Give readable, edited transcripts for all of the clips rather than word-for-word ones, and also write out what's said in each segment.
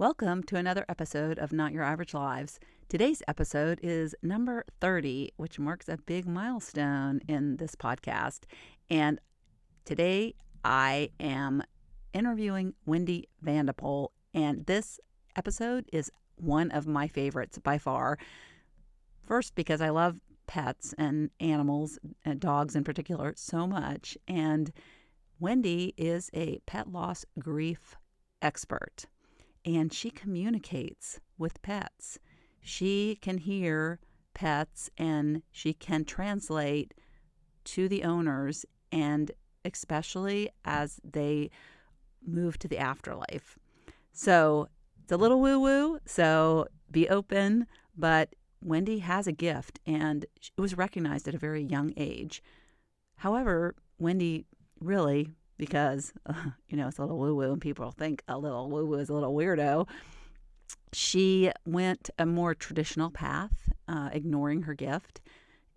Welcome to another episode of Not Your Average Lives. Today's episode is number 30, which marks a big milestone in this podcast. And today I am interviewing Wendy Vanderpool, and this episode is one of my favorites by far. First, because I love pets and animals, and dogs in particular, so much. And Wendy is a pet loss grief expert, and she communicates with pets. She can hear pets and she can translate to the owners, and especially as they move to the afterlife. So it's a little woo-woo, so be open, but Wendy has a gift and it was recognized at a very young age. However, Wendy really, because, it's a little woo-woo and people think a little woo-woo is a little weirdo, she went a more traditional path, ignoring her gift.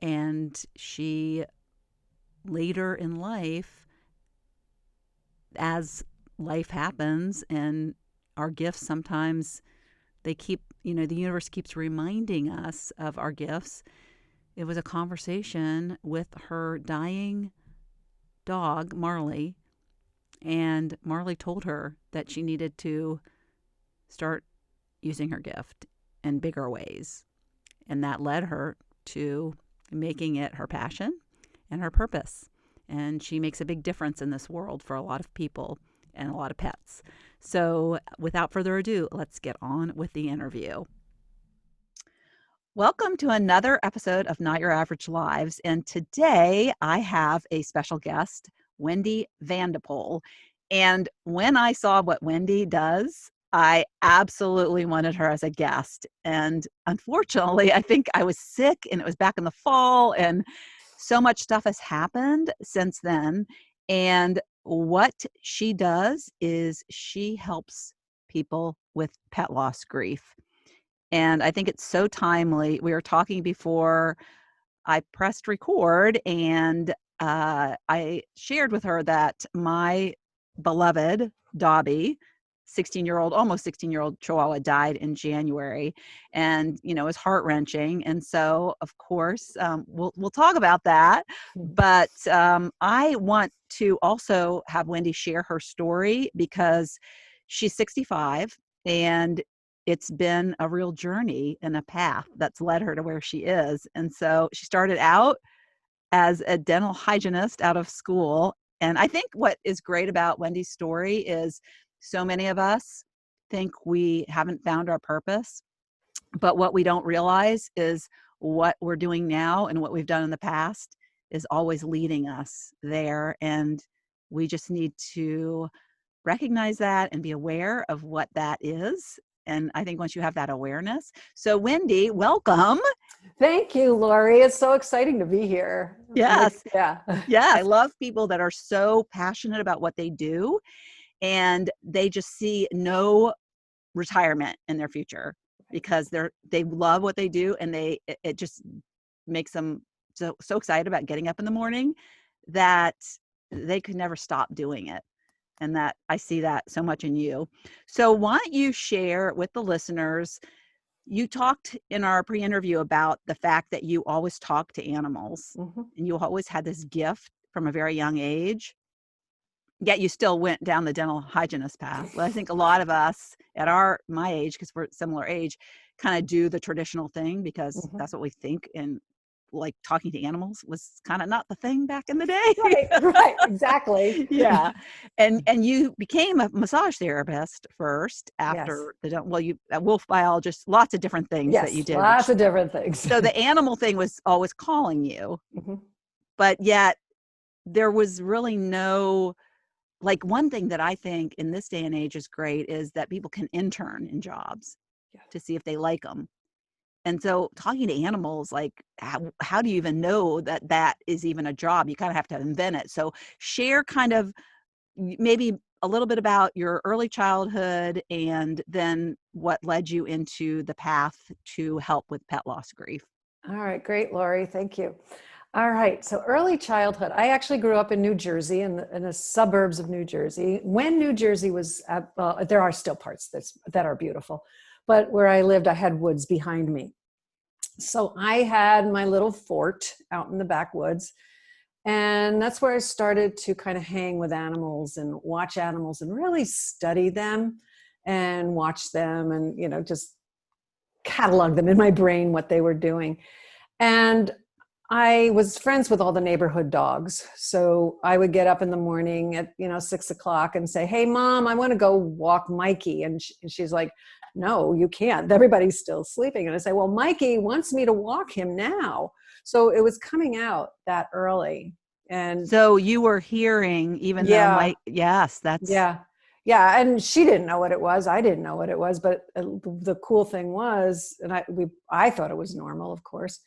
And she later in life, as life happens and our gifts sometimes, they keep, the universe keeps reminding us of our gifts. It was a conversation with her dying dog, Marley, and Marley told her that she needed to start using her gift in bigger ways. And that led her to making it her passion and her purpose. And she makes a big difference in this world for a lot of people and a lot of pets. So without further ado, let's get on with the interview. Welcome to another episode of Not Your Average Lives. And today I have a special guest, Wendy Vanderpool. And when I saw what Wendy does, I absolutely wanted her as a guest. And unfortunately, I think I was sick and it was back in the fall, and so much stuff has happened since then. And what she does is she helps people with pet loss grief. And I think it's so timely. We were talking before I pressed record, and I shared with her that my beloved Dobby, 16-year-old, almost 16-year-old Chihuahua, died in January, and it was heart-wrenching. And so, of course, we'll talk about that. But I want to also have Wendy share her story because she's 65, and it's been a real journey and a path that's led her to where she is. And so she started out as a dental hygienist out of school. And I think what is great about Wendy's story is so many of us think we haven't found our purpose, but what we don't realize is what we're doing now and what we've done in the past is always leading us there. And we just need to recognize that and be aware of what that is. And I think once you have that awareness. So Wendy, welcome. Thank you, Lori. It's so exciting to be here. Yes. Yeah. Yeah. I love people that are so passionate about what they do and they just see no retirement in their future because they love what they do, and it just makes them so excited about getting up in the morning that they could never stop doing it. And that I see that so much in you. So why don't you share with the listeners, you talked in our pre-interview about the fact that you always talk to animals, and you always had this gift from a very young age, yet you still went down the dental hygienist path. Well, I think a lot of us at my age, because we're similar age, kind of do the traditional thing because that's what we think, and like talking to animals was kind of not the thing back in the day. Right, exactly. Yeah. And you became a massage therapist first after Yes. you a wolf biologist, lots of different things that you Yes, did. lots of different things. So the animal thing was always calling you, Mhm. but yet there was really no, like, one thing that I think in this day and age is great is that people can intern in jobs to see if they like them. And so talking to animals, like, how do you even know that that is even a job? You kind of have to invent it. So share kind of maybe a little bit about your early childhood and then what led you into the path to help with pet loss grief. All right, great, Lori. Thank you. All right. So early childhood. I actually grew up in New Jersey, in the suburbs of New Jersey. When New Jersey was, there are still parts that are beautiful, but where I lived, I had woods behind me. So I had my little fort out in the backwoods. And that's where I started to kind of hang with animals and watch animals and really study them and watch them and, just catalog them in my brain, what they were doing. And I was friends with all the neighborhood dogs. So I would get up in the morning at, 6 o'clock and say, "Hey, Mom, I want to go walk Mikey." And she's like, "No, you can't. Everybody's still sleeping." And I say, "Well, Mikey wants me to walk him now." So it was coming out that early. And So you were hearing, even though yeah, my, yes, that's, yeah, yeah. And she didn't know what it was. I didn't know what it was. But the cool thing was, and I thought it was normal, of course,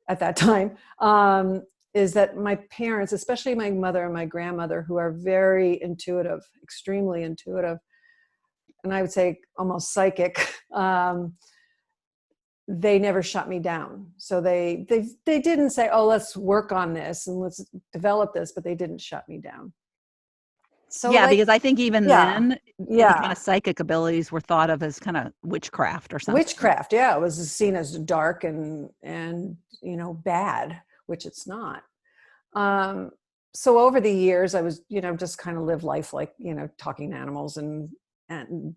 at that time, is that my parents, especially my mother and my grandmother, who are very intuitive, extremely intuitive, and I would say almost psychic, they never shut me down. So they didn't say, "Oh, let's work on this and let's develop this," but they didn't shut me down. So yeah, like, because I think even yeah, then, any kind yeah. of psychic abilities were thought of as kind of witchcraft or something. Witchcraft, yeah, it was seen as dark and bad, which it's not. Um, so over the years, I was, just kind of live life like, talking to animals, and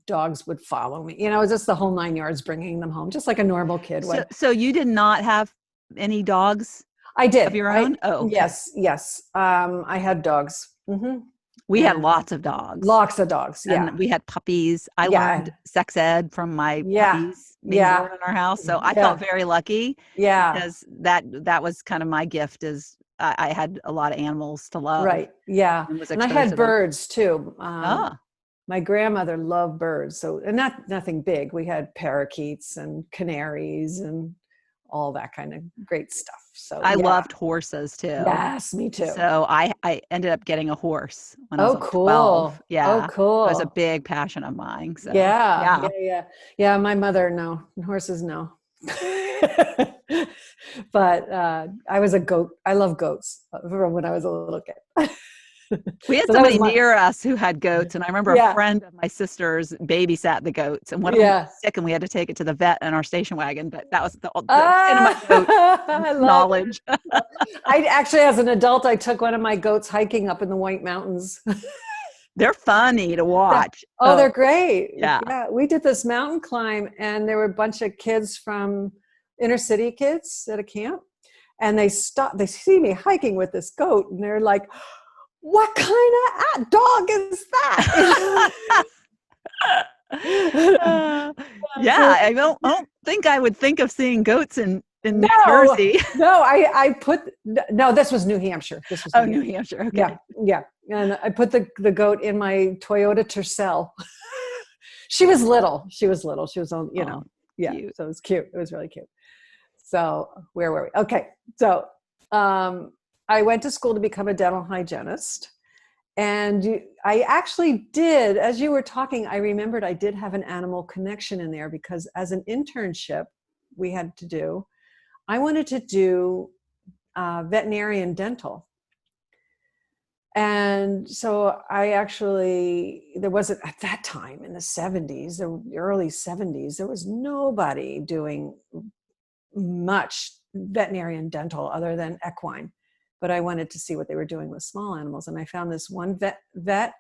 dogs would follow me. It was just the whole 9 yards, bringing them home, just like a normal kid So, would. so you did not have any dogs I of did. your own? Oh, okay. Yes, yes. I had dogs. We had And lots of dogs. lots of dogs. Yeah, And we had puppies. I learned yeah, sex ed from my yeah, puppies being yeah, born in our house. So I felt yeah. very lucky Yeah. because that was kind of my gift is I had a lot of animals to love Right. Yeah. and was And I exposed had to them. birds too. Ah, My grandmother loved birds. So, and nothing big. We had parakeets and canaries and all that kind of great stuff. So I yeah. loved horses too. Yes, me too. So I ended up getting a horse when I was Oh, like 12. cool. Oh, Yeah. It was a cool. big passion of mine. So Yeah. yeah. Yeah. Yeah. Yeah. My mother, no. Horses, no. But I was a goat. I love goats from when I was a little kid. We had So that was somebody my, near us who had goats, and I remember a yeah. friend of my sister's babysat the goats, and one of them got Yeah. sick, and we had to take it to the vet in our station wagon. But that was the extent of my goat Ah, I love knowledge. it. I actually, as an adult, I took one of my goats hiking up in the White Mountains. They're funny to Yeah. watch. Oh, Oh, they're great. yeah. Yeah, we did this mountain climb, and there were a bunch of kids from inner city kids at a camp, and they stopped. They see me hiking with this goat, and they're like, "What kind of dog is that?" Uh, yeah, So I don't think I would think of seeing goats in New no, Jersey. no, I put no. This was New Hampshire. This was Oh, New New Hampshire. Hampshire. Yeah, Okay. yeah. And I put the goat in my Toyota Tercel. She was little. She was little. She was on, Oh, yeah. cute. So it was cute. It was really cute. So where were we? Okay. So I went to school to become a dental hygienist. And I actually did, as you were talking, I remembered I did have an animal connection in there because as an internship we had to do, I wanted to do veterinarian dental. And so there wasn't at that time in the 70s, the early 70s, there was nobody doing much veterinarian dental other than equine. But I wanted to see what they were doing with small animals. And I found this one vet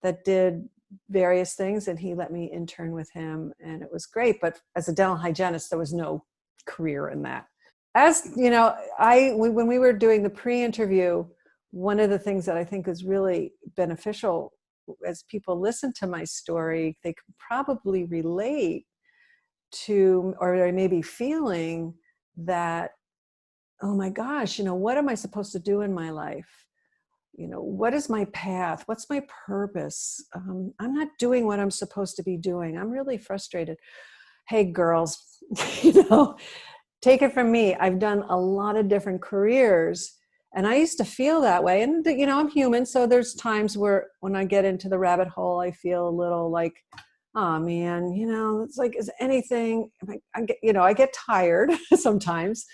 that did various things, and he let me intern with him, and it was great. But as a dental hygienist, there was no career in that. As you know, when we were doing the pre-interview, one of the things that I think is really beneficial as people listen to my story, they can probably relate to, or they may be feeling that, oh my gosh, what am I supposed to do in my life? What is my path? What's my purpose? I'm not doing what I'm supposed to be doing. I'm really frustrated. Hey, girls, take it from me. I've done a lot of different careers, and I used to feel that way. And, I'm human. So there's times where when I get into the rabbit hole, I feel a little like, oh man, it's like, is anything, I get tired sometimes.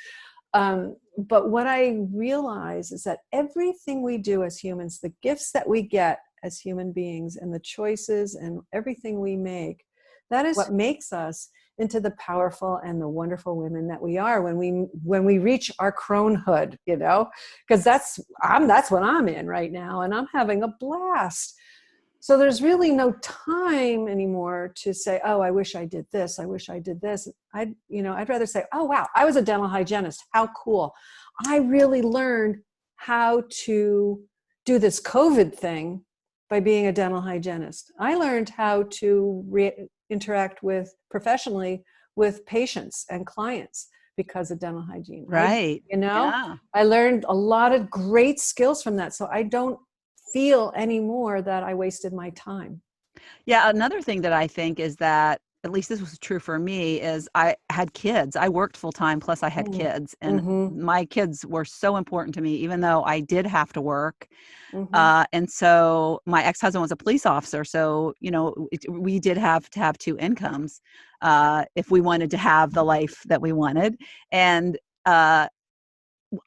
But what I realize is that everything we do as humans, the gifts that we get as human beings and the choices and everything we make, that is what makes us into the powerful and the wonderful women that we are when we reach our cronehood, you know, because that's what I'm in right now, and I'm having a blast. So there's really no time anymore to say, oh, I wish I did this. I wish I did this. I'd rather say, oh, wow, I was a dental hygienist. How cool. I really learned how to do this COVID thing by being a dental hygienist. I learned how to interact professionally with patients and clients because of dental hygiene. Right. Yeah. I learned a lot of great skills from that. So I don't feel anymore that I wasted my time. Yeah. Another thing that I think is that, at least this was true for me, is I had kids. I worked full time, plus I had kids, and Mm-hmm. my kids were so important to me, even though I did have to work. Mm-hmm. And so my ex-husband was a police officer. So, we did have to have two incomes if we wanted to have the life that we wanted. And I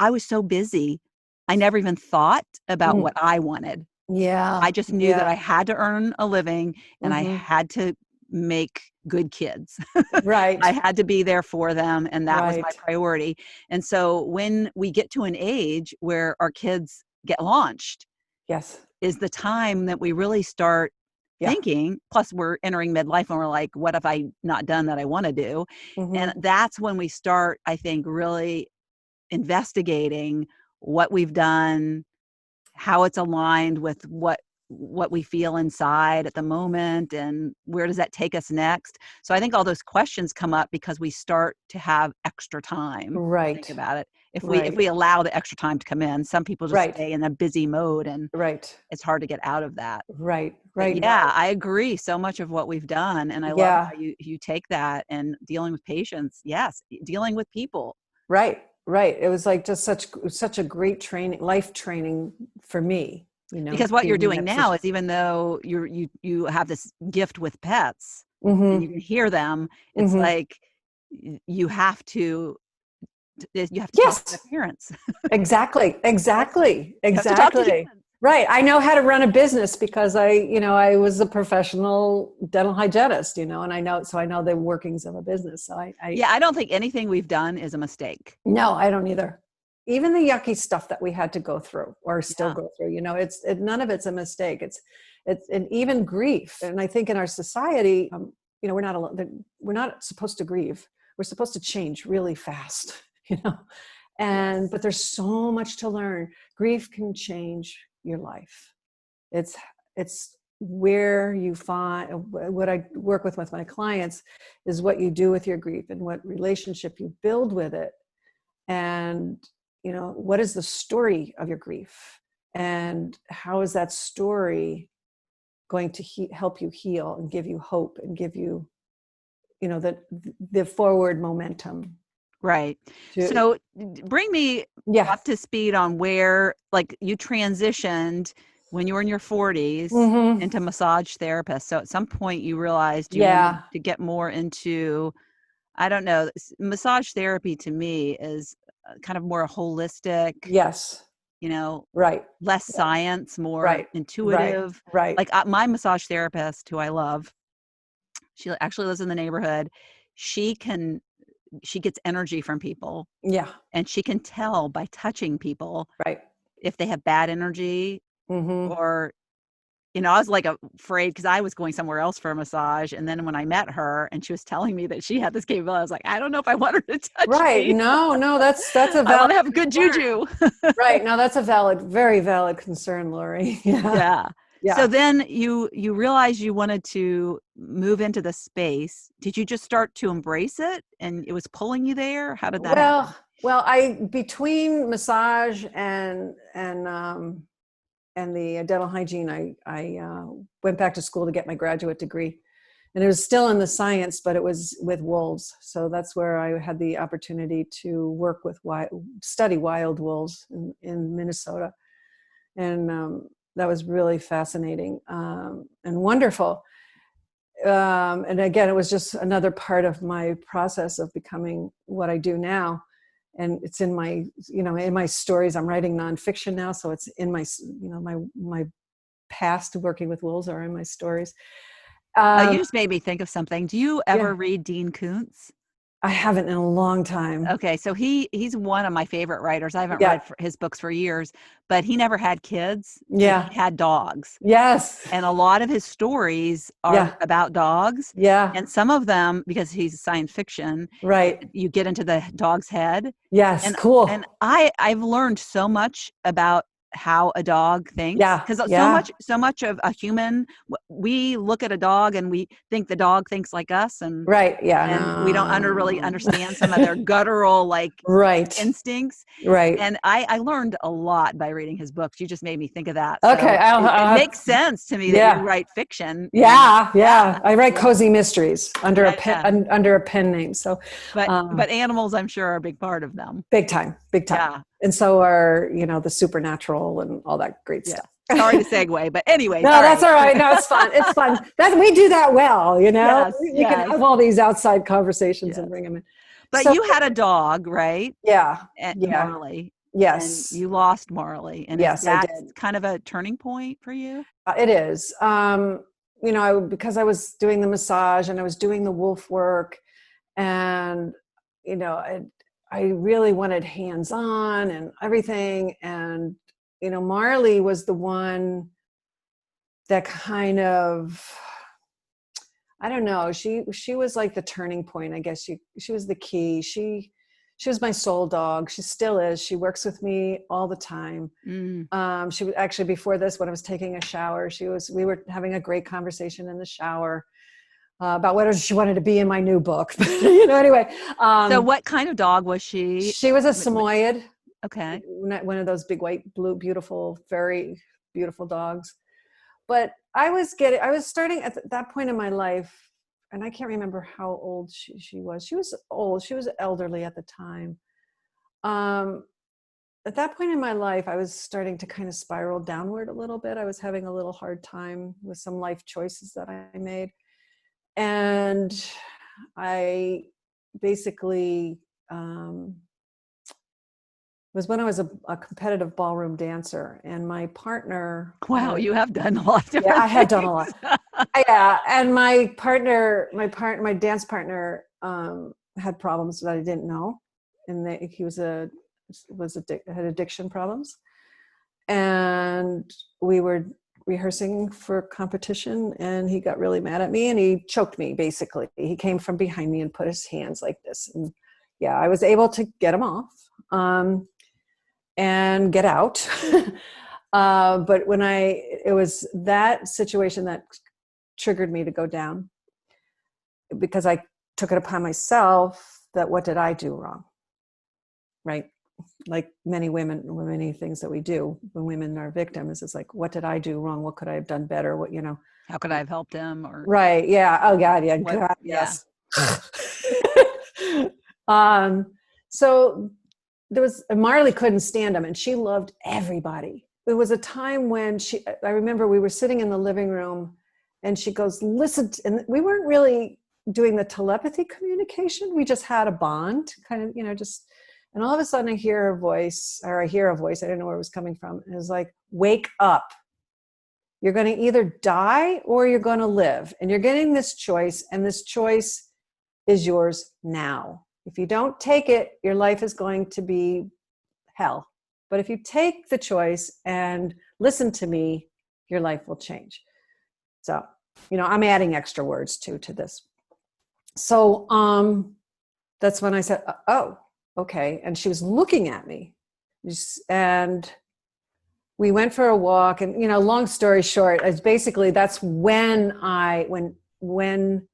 was so busy, I never even thought about Mm. what I wanted. Yeah. I just knew that Yeah. I had to earn a living and I Mm-hmm. had to make good kids. I Right. had to be there for them, and that was my Right. priority. And so when we get to an age where our kids get launched, Yes. is the time that we really start Yeah. thinking, plus we're entering midlife and we're like, what have I not done that I want to do? And Mm-hmm. that's when we start, I think, really investigating what we've done, how it's aligned with what we feel inside at the moment, and where does that take us next. So I think all those questions come up because we start to have extra time to think Right. about it. If we Right. allow the extra time to come in, some people just Right. stay in a busy mode, and Right. it's hard to get out of that. Right. But Right. No. yeah, I agree so much of what we've done, and I love Yeah. how you take that and dealing with patients. Yes, dealing with people. Right. Right. It was like just such a great life training for me, Because what you're being in doing that now position. is, even though you have this gift with pets and you Mm-hmm. can hear them, it's Mm-hmm. like you have to talk to the Yes. parents. Exactly. Right? Exactly. You have to talk to Exactly. humans. Right. I know how to run a business because I was a professional dental hygienist, and I know the workings of a business. So I Yeah, I don't think anything we've done is a mistake. no, I don't either. Even the yucky stuff that we had to go through or still Yeah. go through, none of it's a mistake. And even grief. And I think in our society, we're not alone. We're not supposed to grieve. We're supposed to change really fast, you know. Yes. But there's so much to learn. Grief can change your life. It's where you find what I work with my clients is what you do with your grief and what relationship you build with it. And what is the story of your grief, and how is that story going to help you heal and give you hope and give you the forward momentum Right. to So bring me yeah. up to speed on where, like, you transitioned when you were in your 40s Mm-hmm. into massage therapist. So at some point you realized you wanted Yeah. to get more into, I don't know, massage therapy to me is kind of more holistic, Yes. you know, Right. less Right. science, more Right. Right. intuitive. Right. Like my massage therapist, who I love, she actually lives in the neighborhood. She can, she gets energy from people, Yeah. and she can tell by touching people Right. if they have bad energy, Mm-hmm. or, I was like afraid because I was going somewhere else for a massage. And then when I met her and she was telling me that she had this capability, I was like, I don't know if I want her to touch Right. me. No, no, that's a I valid want to have good concern. juju. Right. No, that's a very valid concern, Lori. Yeah. Yeah. So Yeah. then you realized you wanted to move into the space. Did you just start to embrace it and it was pulling you there? How did that happen? Well, I between massage and the dental hygiene, I went back to school to get my graduate degree, and it was still in the science, but it was with wolves. So that's where I had the opportunity to work with study wild wolves in Minnesota, and that was really fascinating and wonderful. And again, it was just another part of my process of becoming what I do now. and it's in my, in my stories. I'm writing nonfiction now, so it's in my, my past working with wolves are in my stories. You just made me think of something. Do you Yeah, ever read Dean Koontz? I haven't in a long time. Okay, so he's one of my favorite writers. I haven't Yeah, read his books for years, but he never had kids, but yeah, he had dogs. yes, And a lot of his stories are yeah, about dogs. yeah, And some of them, because he's science fiction, right, you get into the dog's head. yes, And cool. I've learned so much about how a dog thinks, Yeah, because yeah, so much of a human, we look at a dog and we think the dog thinks like us, right, yeah, and we don't really no. understand some of their guttural like Right, instincts. right. And I learned a lot by reading his books. You just made me think of that. Okay, So it I'll have, makes sense to me that you yeah, write fiction. And yeah, yeah, yeah. I write yeah, cozy mysteries under a yeah, pen, yeah. under a pen name. So, uh, But animals, I'm sure, are a big part of them. big time, big time. Yeah, And so are, the supernatural and all that great yeah. stuff. Sorry to segue, but anyways, No, all that's right. all right. No, it's fun. It's fun. We do that well, Yes, We can yes, have all these outside conversations and yes. bring them in. But So, you had a dog, right? yeah, At yeah, Marley, and yes, you lost Marley. And is yes, I that did. kind of a turning point for you? It is. Because I was doing the massage and I was doing the wolf work, and you know, I, I really wanted hands on and everything. And Marley was the one that kind of, I don't know. She was like the turning point, I guess. She was the key. She was my soul dog. She still is. She works with me all the time. Mm. She was actually, before this, when I was taking a shower, we were having a great conversation in the shower about whether she wanted to be in my new book. Anyway, So what kind of dog was she? she was a Samoyed, Okay. one of those big white, blue, beautiful, very beautiful dogs. But I was starting at that point in my life, and I can't remember how old she was. She was old. She was elderly at the time. Um, at that point in my life, I was starting to kind of spiral downward a little bit. I was having a little hard time with some life choices that I made. And I basically was when I was a competitive ballroom dancer, and my partner Wow, had, you have done a lot of yeah, I different had done a lot. things. Yeah, and my dance partner had problems that I didn't know, and he had addiction problems, and we were rehearsing for competition, and he got really mad at me and he choked me. Basically, he came from behind me and put his hands like this, and yeah, I was able to get him off and get out. But it was that situation that triggered me to go down, because I took it upon myself that what did I do wrong, right? Like many things that we do when women are victims, it's like, what did I do wrong? What could I have done better? How could I have helped him, or Right. Yeah. Oh God. Yeah. what? God, Yeah. yes. um, so Marley couldn't stand him, and she loved everybody. There was a time when I remember we were sitting in the living room, and she goes, listen, and we weren't really doing the telepathy communication. We just had a bond, kind of, just, and all of a sudden I hear a voice. I didn't know where it was coming from. And it was like, wake up. You're going to either die or you're going to live. And you're getting this choice, and this choice is yours now. If you don't take it, your life is going to be hell. But if you take the choice and listen to me, your life will change. So, I'm adding extra words to this. So that's when I said, oh, okay. And she was looking at me, and we went for a walk. And, long story short, is basically that's when when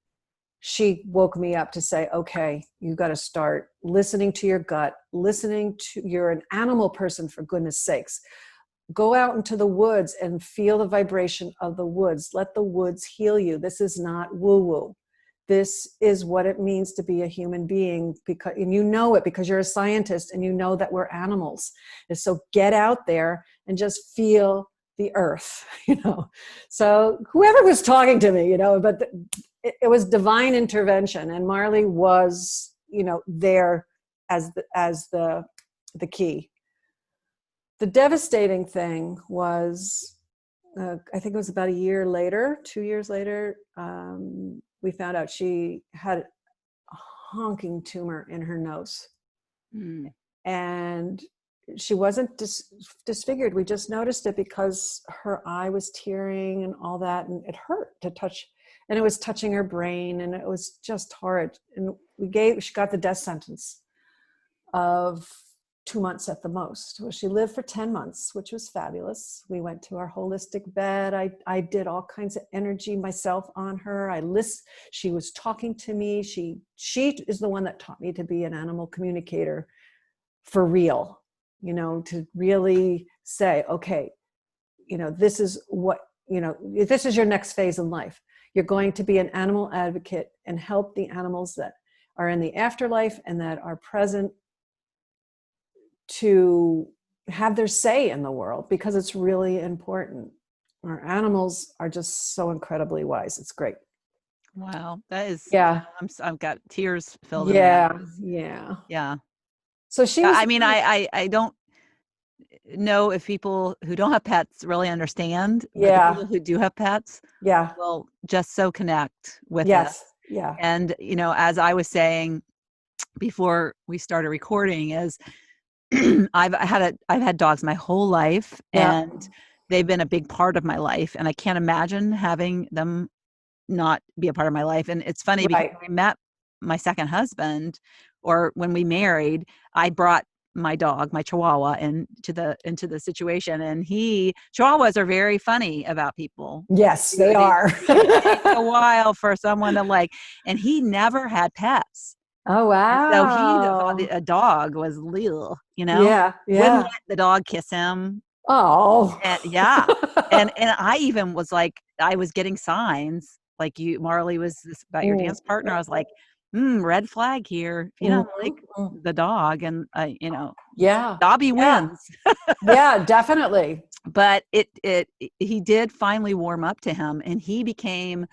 she woke me up to say, okay, you got to start listening to your gut, you're an animal person, for goodness sakes. Go out into the woods and feel the vibration of the woods. Let the woods heal you. This is not woo-woo. This is what it means to be a human being, and you know it because you're a scientist and you know that we're animals. And so get out there and just feel the earth, So whoever was talking to me, but it was divine intervention, and Marley was, there as the key. The devastating thing was, I think it was about a year later, 2 years later, we found out she had a honking tumor in her nose. Mm. And she wasn't disfigured. We just noticed it because her eye was tearing and all that, and it hurt to touch, and it was touching her brain, and it was just horrid. And she got the death sentence of 2 months at the most. Well, she lived for 10 months, which was fabulous. We went to our holistic bed. I did all kinds of energy myself on her. She was talking to me. She is the one that taught me to be an animal communicator for real, to really say, okay, this is this is your next phase in life. You're going to be an animal advocate and help the animals that are in the afterlife and that are present to have their say in the world, because it's really important. Our animals are just so incredibly wise. It's great. Wow. That is, Yeah. I've got tears filled in my Yeah. eyes. Yeah. Yeah. So she Yeah, was, I mean, I don't know if people who don't have pets really understand, but the yeah. people who do have pets Yeah. will just so connect with it. Yes. Yeah. And, as I was saying before we started recording, is I've had dogs my whole life, Yeah. and they've been a big part of my life, and I can't imagine having them not be a part of my life. And it's funny because Right. when I met my second husband, or when we married, I brought my dog, my Chihuahua, into the situation. And Chihuahuas are very funny about people. Yes, they are. It takes a while for someone to like, and he never had pets. Oh, And so he thought wow. a dog was Lil, Yeah. wouldn't Yeah. let the dog kiss him. Oh. And yeah. And I even was like, I was getting signs like Marley was this about your Mm. dance partner. I was like, red flag here. If you don't like Mhm. the dog, and Yeah. Dobby Yeah. wins. Yeah, definitely. But he did finally warm up to him, and he became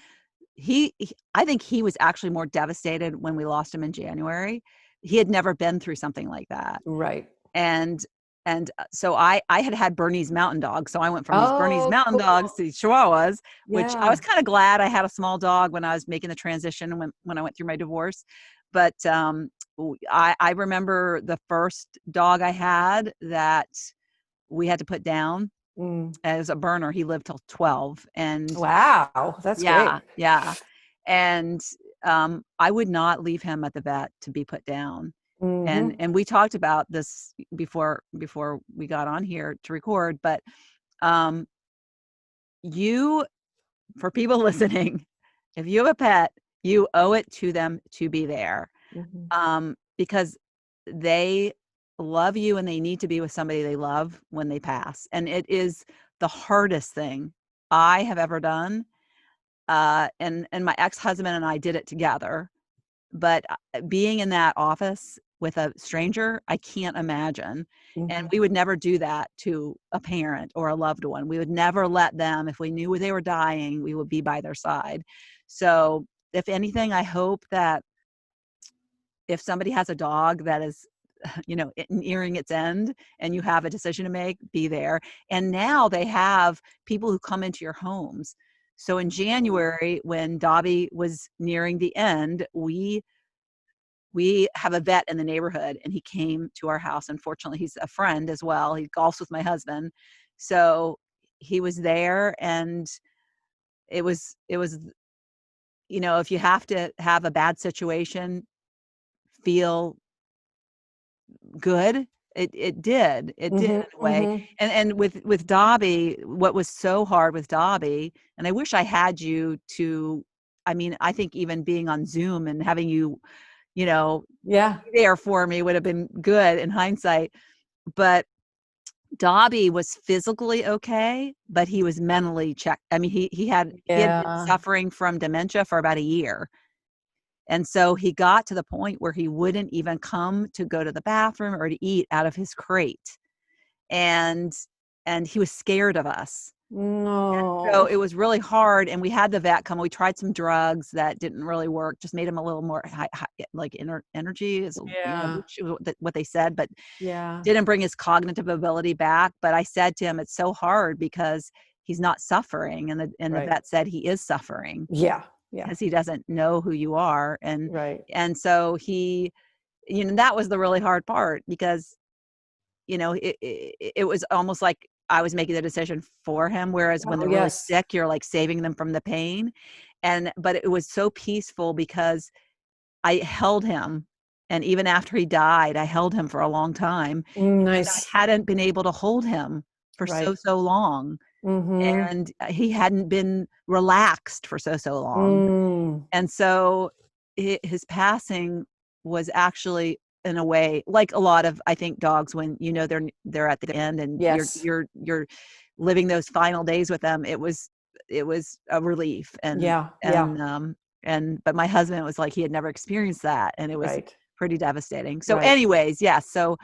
I think he was actually more devastated when we lost him in January. He had never been through something like that. Right. And so I had Bernese Mountain Dogs. So I went from these Bernese Oh, Mountain Dogs cool. to Chihuahuas, which I was Yeah. kind of glad I had a small dog when I was making the transition when I went through my divorce. But I remember the first dog I had that we had to put down Mm. as a burner. He lived till 12, and Wow, that's great. yeah, yeah. And I would not leave him at the vet to be put down. And Hmm. we talked about this before we got on here to record, but um you for people listening, if you have a pet, you owe it to them to be there. Hmm. Because they love you, and they need to be with somebody they love when they pass. And it is the hardest thing I have ever done. And my ex-husband and I did it together, but being in that office with a stranger, I can't imagine. And Hmm. we would never do that to a parent or a loved one. We would never let them, if we knew they were dying, we would be by their side. So if anything, I hope that if somebody has a dog that is nearing its end, and you have a decision to make, be there. And now they have people who come into your homes. So in January, when Dobby was nearing the end, we have a vet in the neighborhood, and he came to our house. Unfortunately, he's a friend as well. He golfs with my husband. So he was there, and it was if you have to have a bad situation feel good, it did Hmm. in a way. Hmm. And with Dobby, what was so hard with Dobby, and I wish I had you to, I mean, I think even being on Zoom and having you Yeah. be there for me would have been good in hindsight. But Dobby was physically okay, but he was mentally checked. I mean, he had been Yeah. suffering from dementia for about a year. And so he got to the point where he wouldn't even come to go to the bathroom or to eat out of his crate. And he was scared of us. So No. it was really hard, and we had the vet come. We tried some drugs that didn't really work, just made him a little more like energy is, Yeah. which is what they said, but Yeah. didn't bring his cognitive ability back. But I said to him, it's so hard because he's not suffering, and the Right. vet said he is suffering Yeah. Yeah. because he doesn't know who you are, Right. and so he, that was the really hard part because it was almost like I was making the decision for him, whereas when Oh, they're really yes. sick, you're, like, saving them from the pain, but it was so peaceful because I held him, and even after he died, I held him for a long time, and I Nice. hadn't been able to hold him for Right. so long, Mm-hmm. and, he hadn't been relaxed for so long. Mm. And so his passing was actually in a way like a lot of, I think, dogs when they're at the end and Yes. you're living those final days with them. It was a relief, Yeah. Yeah. and but my husband was like he had never experienced that, and it was Right. pretty devastating. So Right. anyways, yes, so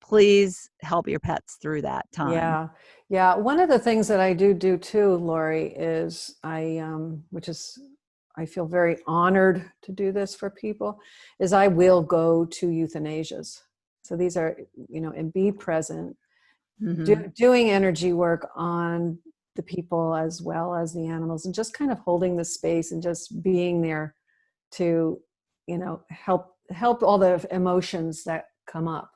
please help your pets through that time. Yeah. Yeah. One of the things that I do too, Lori, is which is, I feel very honored to do this for people, is I will go to euthanasias. So these are, and be present, Mhm. doing energy work on the people as well as the animals, and just kind of holding the space and just being there to, help all the emotions that come up.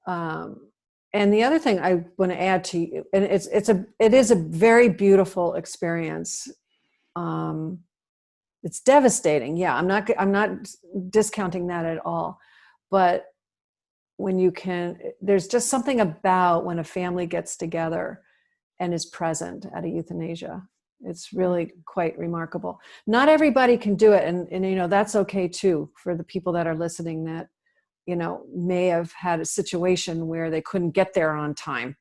And the other thing I want to add to you, and it is a very beautiful experience. Um, it's devastating. Yeah, I'm not discounting that at all. But there's just something about when a family gets together and is present at a euthanasia. It's really quite remarkable. Not everybody can do it, and that's okay too for the people that are listening that may have had a situation where they couldn't get there on time.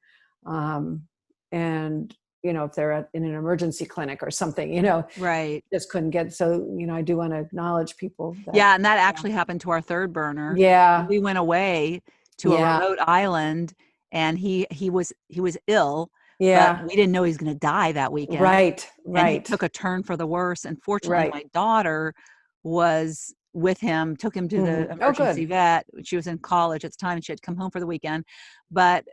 And, if they're in an emergency clinic or something, Right. just couldn't get. So, I do want to acknowledge people that, Yeah, and that actually happened to our 3rd burner. yeah, We went away to a yeah, remote island, and he was ill, but yeah, we didn't know he was gonna die that weekend, right, and he right, took a turn for the worse, and fortunately, right. my daughter was with him, took him to the Oh, emergency good. vet. She was in college at the time, and she had come home for the weekend, but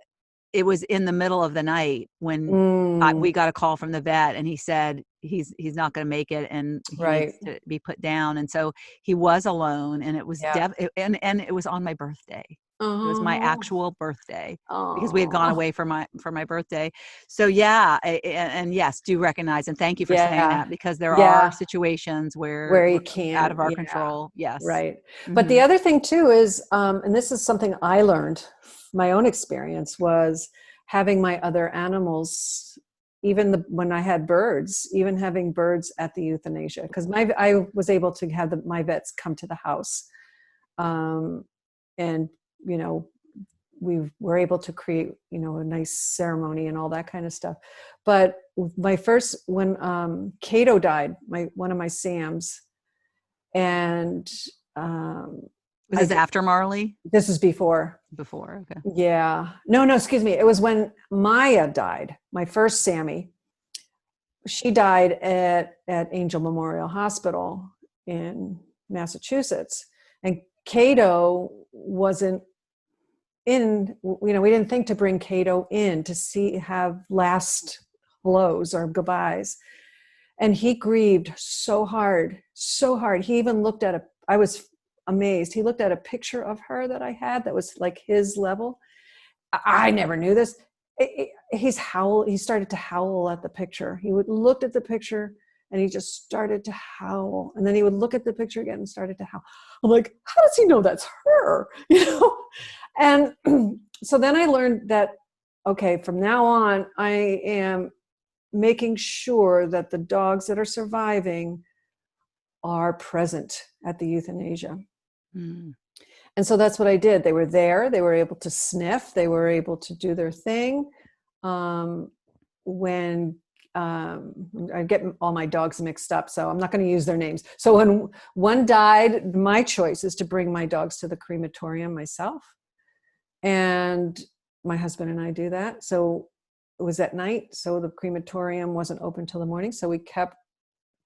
it was in the middle of the night when Mm, we got a call from the vet, and he said he's not gonna make it, and he needs right. to be put down, and so he was alone, and it was Yeah. and it was on my birthday. It was my Oh, actual birthday because we had gone oh, away for my birthday. So, yeah, and yes, do recognize, and thank you for saying yeah, that because there are yeah. situations where Where we're you out can't, of our yeah. control. Yes. Right. But the Mhm. other thing too is, and this is something I learned, my own experience was having my other animals, even when I had birds, even having birds at the euthanasia, because I was able to have my vets come to the house, um, and you know we were able to create a nice ceremony and all that kind of stuff. But my first when Cato died, one of my Sams, and um, Was I this did, after Marley? this is before. Before, okay. Yeah, no, excuse me. It was when Maya died. My first Sammy. She died at Angel Memorial Hospital in Massachusetts, and Cato wasn't in. We didn't think to bring Cato in to have last hellos or goodbyes, and he grieved so hard, so hard. He even looked at I was amazed. He looked at a picture of her that I had that was like his level. I never knew this. He started to howl at the picture. He would look at the picture and he just started to howl. And then he would look at the picture again and started to howl. I'm like, how does he know that's her? And so then I learned that, okay, from now on, I am making sure that the dogs that are surviving are present at the euthanasia. Mm. And so that's what I did. They were there. They were able to sniff. They were able to do their thing. When I get all my dogs mixed up, so I'm not going to use their names. So when one died, my choice is to bring my dogs to the crematorium myself. And my husband and I do that. So was at night, so the crematorium wasn't open till the morning. So we kept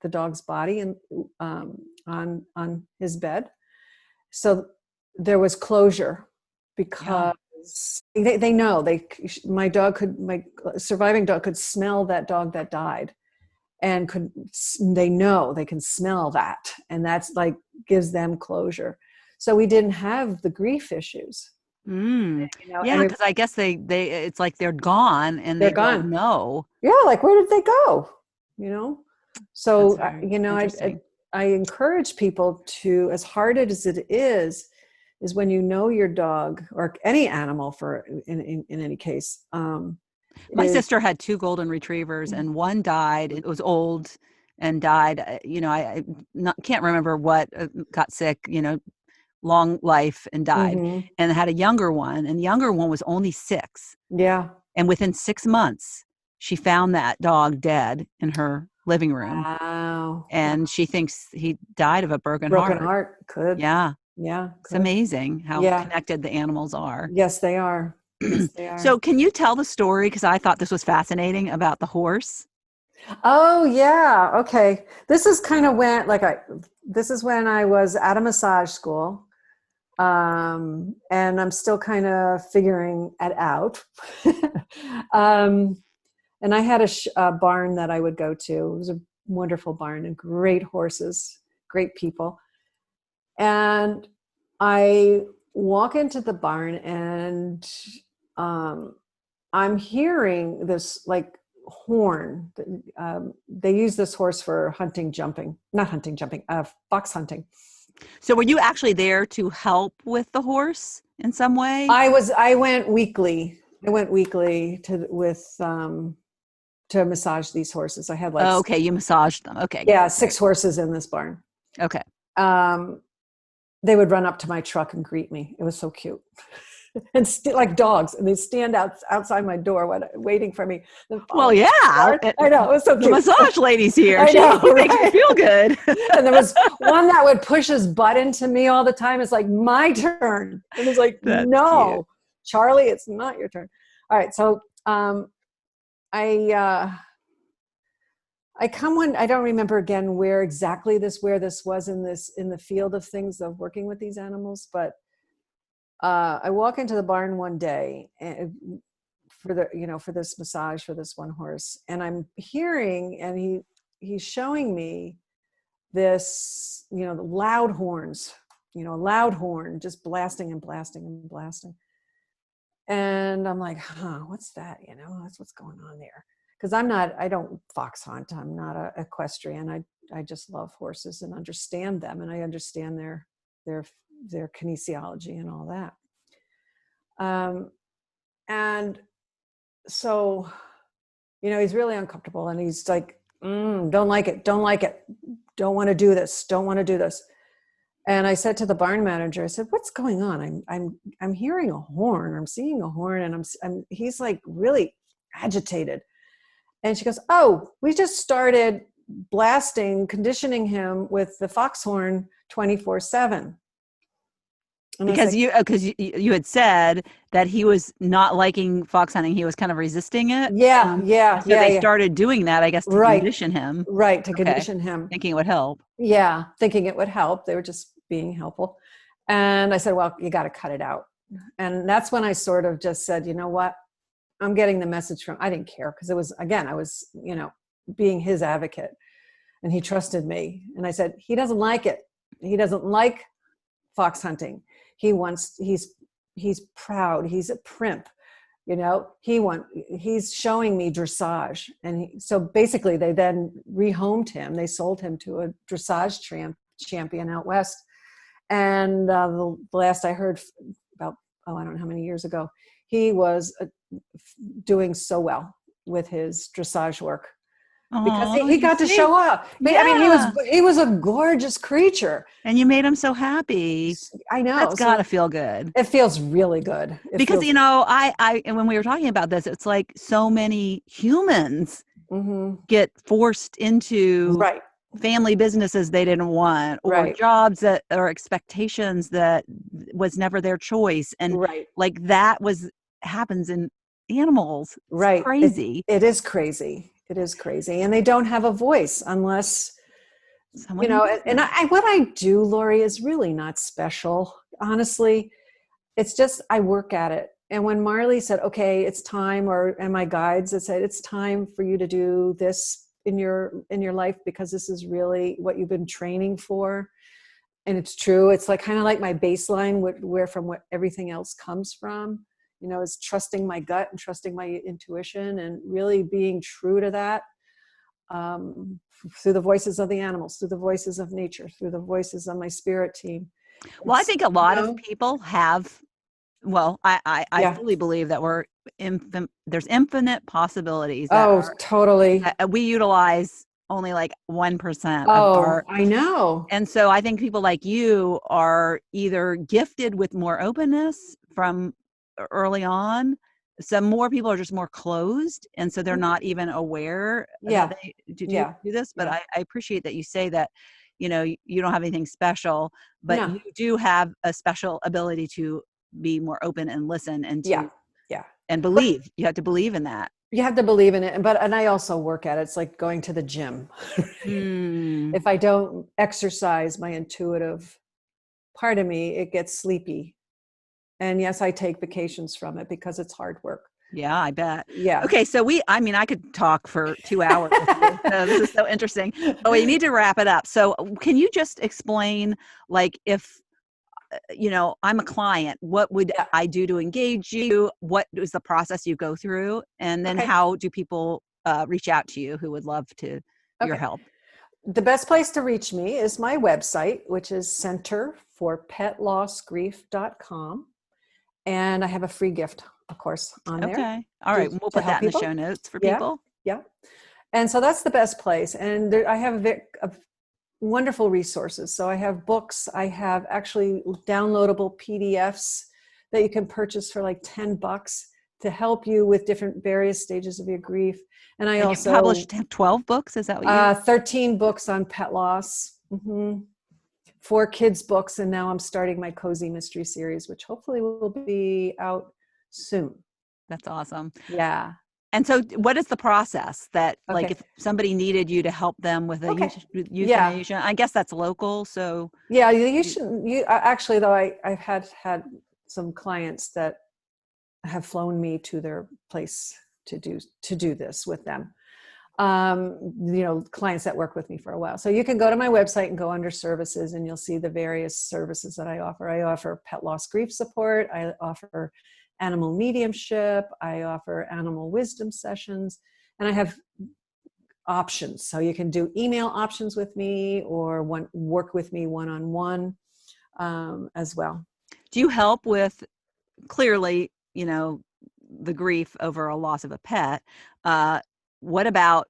the dog's body and on his bed. So there was closure Yeah. because they know my surviving dog could smell that dog that died, and they know they can smell that, and that's like gives them closure. So we didn't have the grief issues, Mm. and Yeah, because I guess they it's like they're gone and they're they don't gone. know. Yeah, like where did they go? you know That's so very interesting. I encourage people to, as hard as it is when you know your dog or any animal, for in any case, My is sister had two golden retrievers, and one died. It was old and died. I can't remember what, got sick, long life and died, mhm, and had a younger one, and the younger one was only 6. yeah. And within 6 months, she found that dog dead in her living room, Wow. Wow. and she thinks he died of a broken Broken heart. heart could. Yeah, Yeah, it's could. amazing how Yeah. connected the animals are. Yes, they are. Yes, they So, are. can you tell the story? Because I thought this was fascinating about the horse. Oh yeah. Okay. This is kind of when this is when I was at a massage school. And I'm still kind of figuring it out. um, and I had a barn that I would go to. It was a wonderful barn and great horses, great people. And I walk into the barn, and um, I'm hearing this like horn. They use this horse for not hunting, jumping, fox hunting. So, were you actually there to help with the horse in some way? I went weekly. I went weekly to massage these horses. I had like, Oh, okay, you massaged them. Okay, yeah, great. 6 horses in this barn. Okay. Um, they would run up to my truck and greet me. It was so cute. And like dogs, and they stand outside my door waiting for me. Well, yeah, I know, it was so the cute. massage lady's here. I She know, makes me right? feel good. And there was one that would push his butt into me all the time. It's like, my turn. And it was like, That's cute. no, Charlie, it's not your turn. All right. So I come one, I don't remember again where this was in the field of things of working with these animals, but I walk into the barn one day for this massage for this one horse, and I'm hearing, and he's showing me this, the loud horns, a loud horn just blasting and blasting and blasting. And I'm like, what's that? That's what's going on there. Because I don't fox hunt. I'm not a equestrian. I just love horses and understand them, and I understand their kinesiology and all that. And so, he's really uncomfortable, and he's like, don't like it, don't want to do this, don't want to do this. And I said to the barn manager, I said, what's going on? I'm hearing a horn, I'm seeing a horn, and he's like really agitated. And she goes, oh, we just started conditioning him with the foxhorn 24/7. Because you had said that he was not liking fox hunting. He was kind of resisting it. Yeah. So they started doing that, I guess, to Right. condition him. Right, to Okay. condition him. Thinking it would help. Yeah, thinking it would help. They were just being helpful. And I said, well, you got to cut it out. And that's when I sort of just said, you know what? I'm getting the message from, I didn't care, because it was, again, I was, being his advocate, and he trusted me. And I said, he doesn't like it. He doesn't like fox hunting. He's proud. He's a primp. He's showing me dressage. And so basically they then rehomed him. They sold him to a dressage champion out West. And the last I heard, about, I don't know how many years ago, he was doing so well with his dressage work, because he got to show up. Yeah. I mean, he was a gorgeous creature. And you made him so happy. I know. That's gotta feel good. It feels really good. Because, and when we were talking about this, it's like so many humans get forced into right. family businesses they didn't want, or right. jobs or expectations that was never their choice. And right. like that happens in animals. It's Right. crazy. It is crazy. It is crazy. And they don't have a voice unless, Someone uses and it. what I do, Lori, is really not special. Honestly, it's just, I work at it. And when Marley said, okay, it's time, and my guides that said, it's time for you to do this in your life, because this is really what you've been training for. And it's true. It's like kind of like my baseline, where from what everything else comes from, is trusting my gut and trusting my intuition and really being true to that, through the voices of the animals, through the voices of nature, through the voices of my spirit team. Well, I It's, think a lot of people have, well, I yeah. fully believe that there's infinite possibilities Oh, totally. that we utilize only like 1% of Oh, our. I know. And so I think people like you are either gifted with more openness from early on. Some more people are just more closed. And so they're not even aware that Yeah. they Yeah. do this. But Yeah. I appreciate that you say that, you don't have anything special, but No. you do have a special ability to be more open and listen Yeah. Yeah. and But believe. You have to believe in that. you have to believe in it. And I also work at it. It's like going to the gym. Mm, If I don't exercise my intuitive part of me, it gets sleepy. And yes, I take vacations from it because it's hard work. yeah, I bet. Yeah. Okay, so I mean, I could talk for 2 hours with you. So this is so interesting. But we need to wrap it up. So can you just explain, like, if I'm a client, what would Yeah. I do to engage you? What is the process you go through? And then Okay. how do people reach out to you who would love to your Okay. help? The best place to reach me is my website, which is centerforpetlossgrief.com. And I have a free gift, of course, on there Okay. All to, right. We'll to put help that in the people. show notes for Yeah. people. Yeah. And so that's the best place. And I have wonderful resources. So I have books. I have actually downloadable PDFs that you can purchase for like $10 to help you with different various stages of your grief. And I And you also, published 12 books. Is that what you? 13 books on pet loss. 4 kids books. And now I'm starting my Cozy Mystery series, which hopefully will be out soon. That's awesome. Yeah. And so what is the process that, like, Okay. if somebody needed you to help them with a Okay. Yeah. euthanasia, I guess that's local. So Yeah. You you, should, actually, though, I've had some clients that have flown me to their place to do this with them. Clients that work with me for a while. So you can go to my website and go under services, and you'll see the various services that I offer. I offer pet loss grief support. I offer animal mediumship. I offer animal wisdom sessions, and I have options. So you can do email options with me, or work with me one-on-one, as well. do you help with, clearly, the grief over a loss of a pet? Uh, what about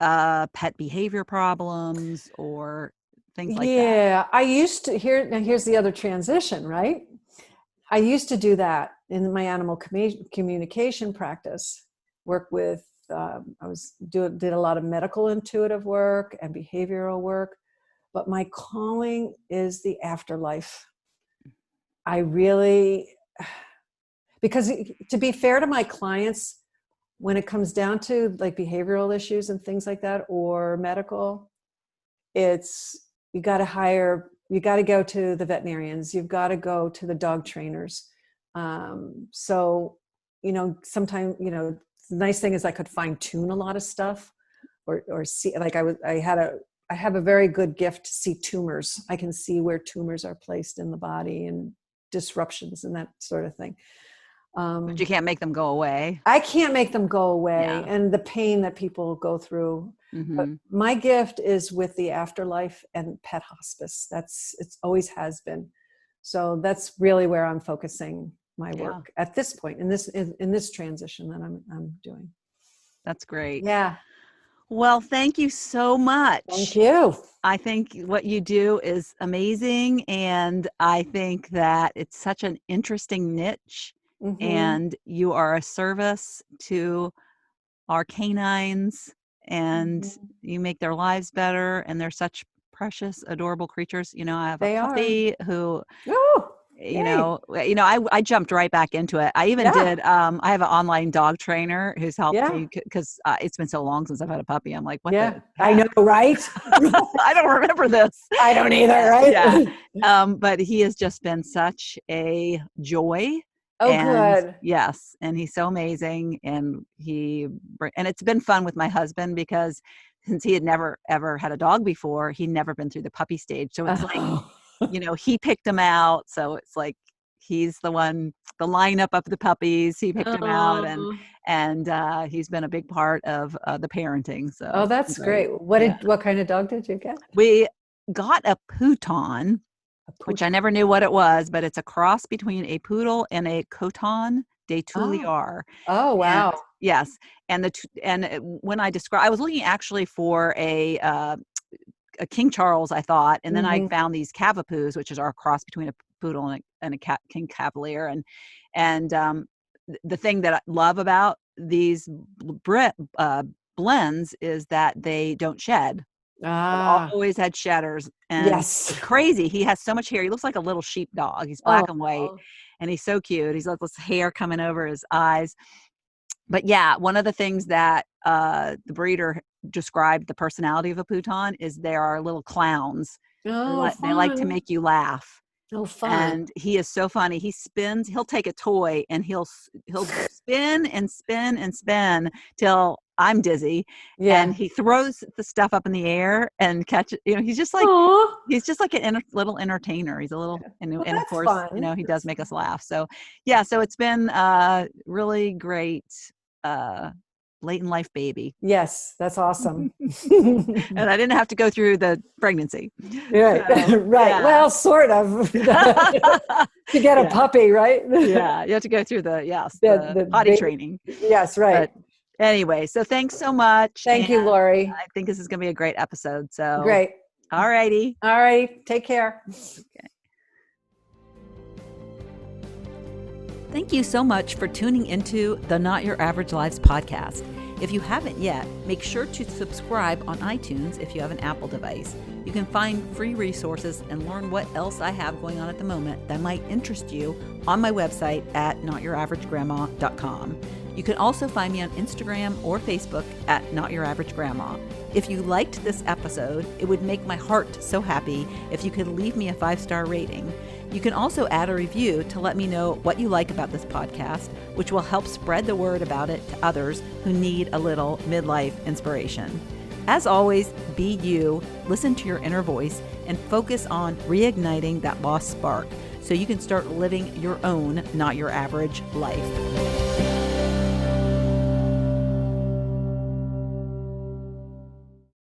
pet behavior problems or things like that? Yeah, I used to now here's the other transition, right? I used to do that in my animal communication practice. Work with, did a lot of medical intuitive work and behavioral work, but my calling is the afterlife. I really, because to be fair to my clients, when it comes down to like behavioral issues and things like that, or medical, it's, you got to go to the veterinarians, you've got to go to the dog trainers. So sometimes, the nice thing is I could fine tune a lot of stuff, or see, like I have a very good gift to see tumors. I can see where tumors are placed in the body and disruptions and that sort of thing. But you can't make them go away. I can't make them go away, Yeah. and the pain that people go through. But Mm-hmm. my gift is with the afterlife and pet hospice. It's always has been. So that's really where I'm focusing my Yeah. work at this point, in this transition that I'm doing. That's great. Yeah. Well, thank you so Thank much. you. I think what you do is amazing. And I think that it's such an interesting niche. Mm-hmm. And you are a service to our canines, and Mm-hmm. you make their lives better. And they're such precious, adorable creatures. I have a They are. puppy who Oh. Yay. I jumped right back into it. I even Yeah. did, I have an online dog trainer who's helped Yeah. me because it's been so long since I've had a puppy. I'm like, what the Yeah. I heck? know, right? I don't remember this. I don't either, Yeah. right? But he has just been such a joy. Oh, And good. yes, and he's so amazing. And and it's been fun with my husband because since he had never ever had a dog before, he'd never been through the puppy stage. So it's like, Oh. he picked them out. So it's like he's the one, the lineup of the puppies. He picked them out, and Oh. he's been a big part of the parenting. Oh, So it's been that's great. great. Yeah, What kind of dog did you get? we got a Pouton, A which I poodle. never knew what it was, but it's a cross between a poodle and a Coton de Oh. Tuileries. Oh, And wow. yes, when I was looking actually for a King Charles, I thought, and then I Hmm. found these Cavapoos, which is our cross between a poodle and a King Cavalier. And the thing that I love about these blends is that they don't shed. I've Ah, always had shedders, and yes. it's crazy. He has so much hair. He looks like a little sheepdog. He's black and white, Oh. and he's so cute. He's got this hair coming over his eyes. But yeah, one of the things that the breeder described the personality of a Pouton is they are little clowns. Oh, They like to fun. make you laugh. Oh, fun. And he is so funny. He'll take a toy and he'll spin and spin and spin till I'm dizzy. And Yeah. he throws the stuff up in the air and catch it. Oh, He's just like a little entertainer. He's a little, well, and of that's course, fun. he does That's make fun. us laugh. So yeah, so it's been really great, uh, late in life baby. Yes, that's awesome. And I didn't have to go through the pregnancy. Right, So right. yeah. Well, sort of. To get a Yeah. puppy, right? Yeah, you have to go through the The potty baby. training. Yes, right. But anyway, so thanks so much, Thank and you, Lori. I think this is gonna be a great episode. So, Great. all righty. All right. Take care. Okay. Thank you so much for tuning into the Not Your Average Lives podcast. If you haven't yet, make sure to subscribe on iTunes if you have an Apple device. You can find free resources and learn what else I have going on at the moment that might interest you on my website at notyouraveragegrandma.com. You can also find me on Instagram or Facebook at Not Your Average Grandma. If you liked this episode, it would make my heart so happy if you could leave me a 5-star rating. You can also add a review to let me know what you like about this podcast, which will help spread the word about it to others who need a little midlife inspiration. As always, be you, listen to your inner voice, and focus on reigniting that lost spark so you can start living your own, not your average life.